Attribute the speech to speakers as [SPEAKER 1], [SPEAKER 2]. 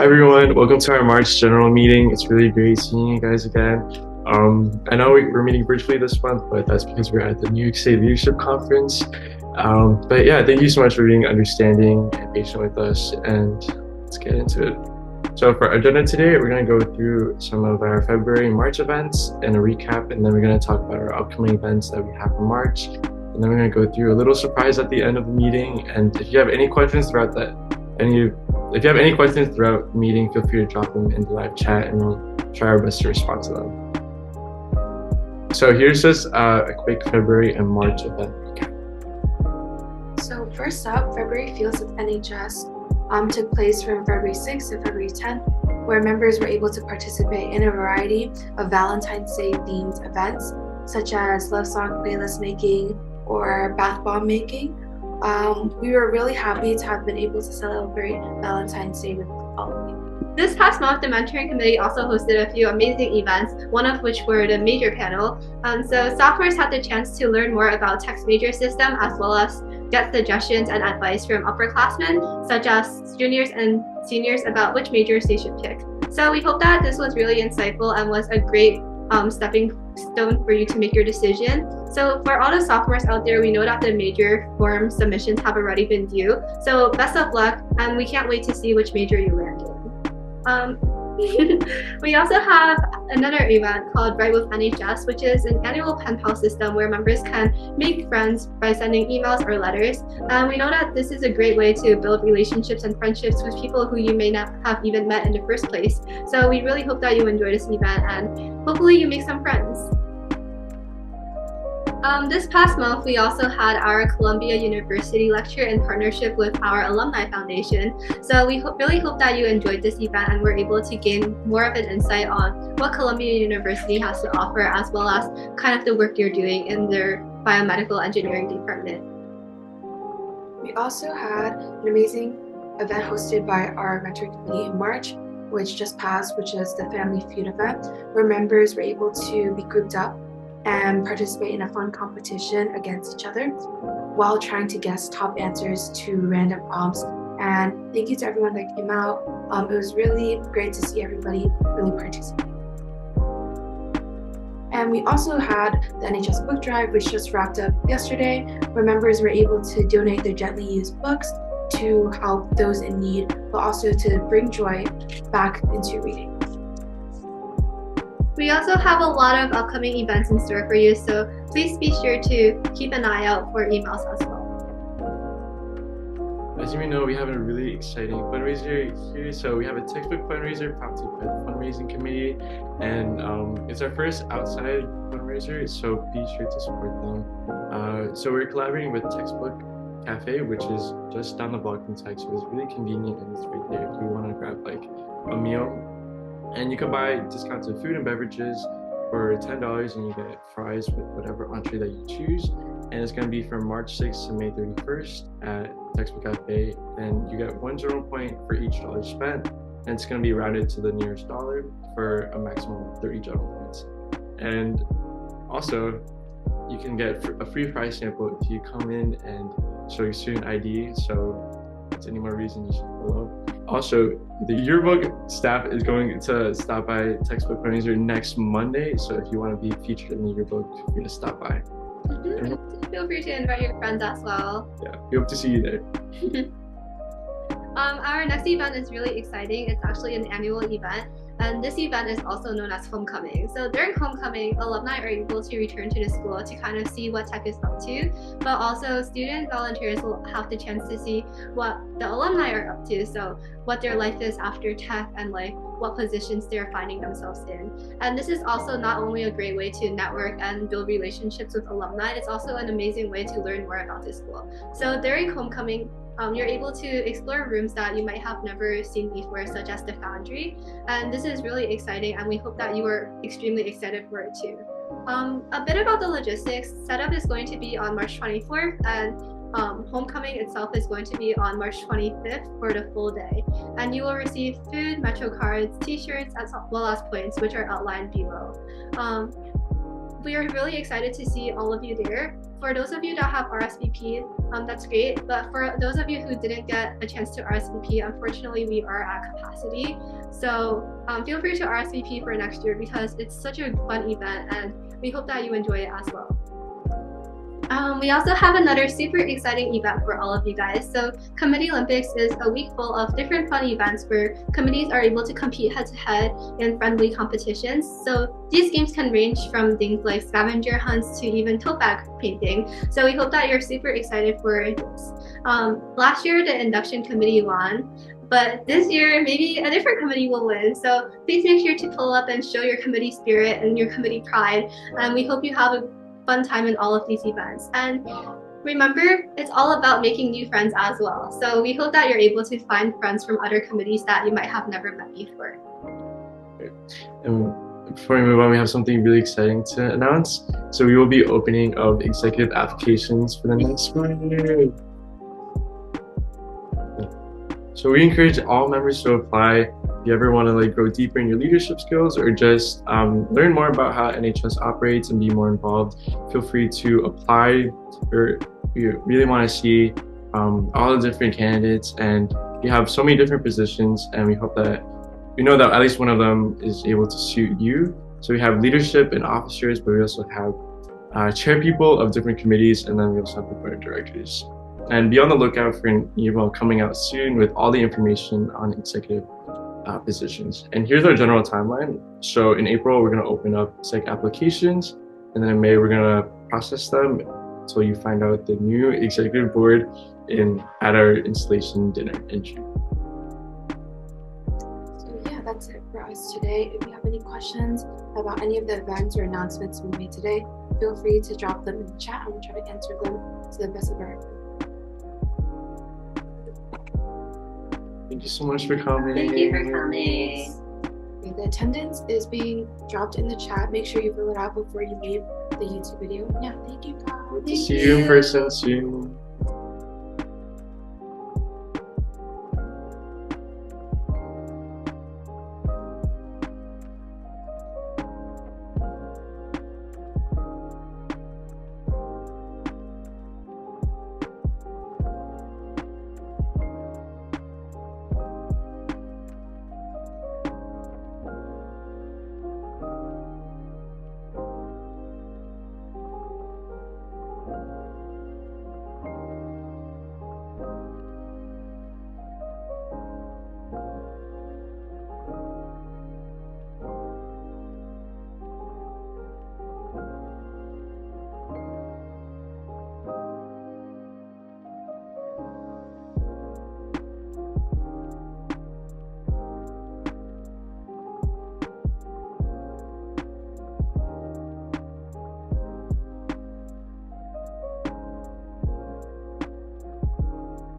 [SPEAKER 1] everyone, welcome to our March general meeting. It's really great seeing you guys again. I know we're meeting virtually this month, but that's because we're at the New York State Leadership Conference. But yeah, thank you so much for being understanding and patient with us, and let's get into it. So for our agenda today, we're going to go through some of our February and March events and a recap, and then we're going to talk about our upcoming events that we have for March. And then we're going to go through a little surprise at the end of the meeting. And if you have any questions throughout if you have any questions throughout the meeting, feel free to drop them in the live chat and we'll try our best to respond to them. So here's just a quick February and March event recap.
[SPEAKER 2] So first up, February Fields with NHS took place from February 6th to February 10th, where members were able to participate in a variety of Valentine's Day themed events, such as love song playlist making or bath bomb making. We were really happy to have been able to celebrate Valentine's Day with all of you.
[SPEAKER 3] This past month, the mentoring committee also hosted a few amazing events, one of which were the major panel. So sophomores had the chance to learn more about text major system, as well as get suggestions and advice from upperclassmen, such as juniors and seniors, about which majors they should pick. So we hope that this was really insightful and was a great stepping stone for you to make your decision. So for all the sophomores out there, we know that the major form submissions have already been due. So best of luck, and we can't wait to see which major you land in. We also have another event called Write with NHS, which is an annual pen pal system where members can make friends by sending emails or letters. And we know that this is a great way to build relationships and friendships with people who you may not have even met in the first place. So we really hope that you enjoy this event and hopefully you make some friends. This past month, we also had our Columbia University lecture in partnership with our Alumni Foundation. So we really hope that you enjoyed this event and were able to gain more of an insight on what Columbia University has to offer, as well as kind of the work you're doing in their biomedical engineering department.
[SPEAKER 2] We also had an amazing event hosted by our mentoring committee in March, which just passed, which is the Family Feud event, where members were able to be grouped up and participate in a fun competition against each other while trying to guess top answers to random prompts. And thank you to everyone that came out. It was really great to see everybody really participate. And we also had the NHS book drive, which just wrapped up yesterday, where members were able to donate their gently used books to help those in need, but also to bring joy back into reading.
[SPEAKER 3] We also have a lot of upcoming events in store for you, so please be sure to keep an eye out for emails as well.
[SPEAKER 1] As you may know, we have a really exciting fundraiser here. So we have a textbook fundraiser prompted by the fundraising committee, and it's our first outside fundraiser, so be sure to support them. So we're collaborating with Textbook Cafe, which is just down the block from Tech, so it's really convenient and it's right there if you want to grab like a meal. And you can buy discounted food and beverages for $10, and you get fries with whatever entree that you choose. And it's going to be from March 6th to May 31st at Textbook Cafe. And you get 1 journal point for each dollar spent. And it's going to be rounded to the nearest dollar for a maximum of 30 journal points. And also, you can get a free prize sample if you come in and show your student ID. So if there's any more reason, you should follow. Also, the yearbook staff is going to stop by Textbook Fundraiser next Monday, so if you want to be featured in the yearbook, feel free to stop by.
[SPEAKER 3] Feel free to invite your friends as well.
[SPEAKER 1] Yeah, we hope to see you there.
[SPEAKER 3] Our next event is really exciting. It's actually an annual event, and this event is also known as Homecoming. So during Homecoming, alumni are able to return to the school to kind of see what Tech is up to, but also student volunteers will have the chance to see what the alumni are up to, so what their life is after Tech and like what positions they're finding themselves in. And this is also not only a great way to network and build relationships with alumni, it's also an amazing way to learn more about the school. So during Homecoming, you're able to explore rooms that you might have never seen before, such as the Foundry. And this is really exciting, and we hope that you are extremely excited for it too. A bit about the logistics. Setup is going to be on March 24th, and Homecoming itself is going to be on March 25th for the full day. And you will receive food, Metro cards, t-shirts, as well as points, which are outlined below. We are really excited to see all of you there. for those of you that have RSVP, that's great. But for those of you who didn't get a chance to RSVP, unfortunately, we are at capacity. So feel free to RSVP for next year because it's such a fun event and we hope that you enjoy it as well. We also have another super exciting event for all of you guys. So Committee Olympics is a week full of different fun events where committees are able to compete head-to-head in friendly competitions. So these games can range from things like scavenger hunts to even tote bag painting. So we hope that you're super excited for this. Last year, the induction committee won. But this year, maybe a different committee will win. So please make sure to pull up and show your committee spirit and your committee pride. And we hope you have a fun time in all of these events. And remember, it's all about making new friends as well. So we hope that you're able to find friends from other committees that you might have never met before.
[SPEAKER 1] And before we move on, we have something really exciting to announce. So we will be opening of executive applications for the next school year. So we encourage all members to apply. If you ever want to grow deeper in your leadership skills or just learn more about how NHS operates and be more involved, feel free to apply. We really want to see all the different candidates, and we have so many different positions, and we hope that we know that at least one of them is able to suit you. So we have leadership and officers, but we also have chair people of different committees, and then we also have the board of directors. And be on the lookout for an email coming out soon with all the information on executive positions. And here's our general timeline. So in April, we're going to open up exec applications, and then in May, we're going to process them until you find out the new executive board at our installation dinner in June.
[SPEAKER 2] So yeah, that's it for us today. If you have any questions about any of the events or announcements we made today, feel free to drop them in the chat and we'll try to answer them to the best of our ability.
[SPEAKER 1] Thank you so much for coming.
[SPEAKER 3] Thank you for coming.
[SPEAKER 2] Okay, the attendance is being dropped in the chat. Make sure you fill it out before you leave the YouTube video. Yeah, thank you guys.
[SPEAKER 1] Hope to see you in person soon.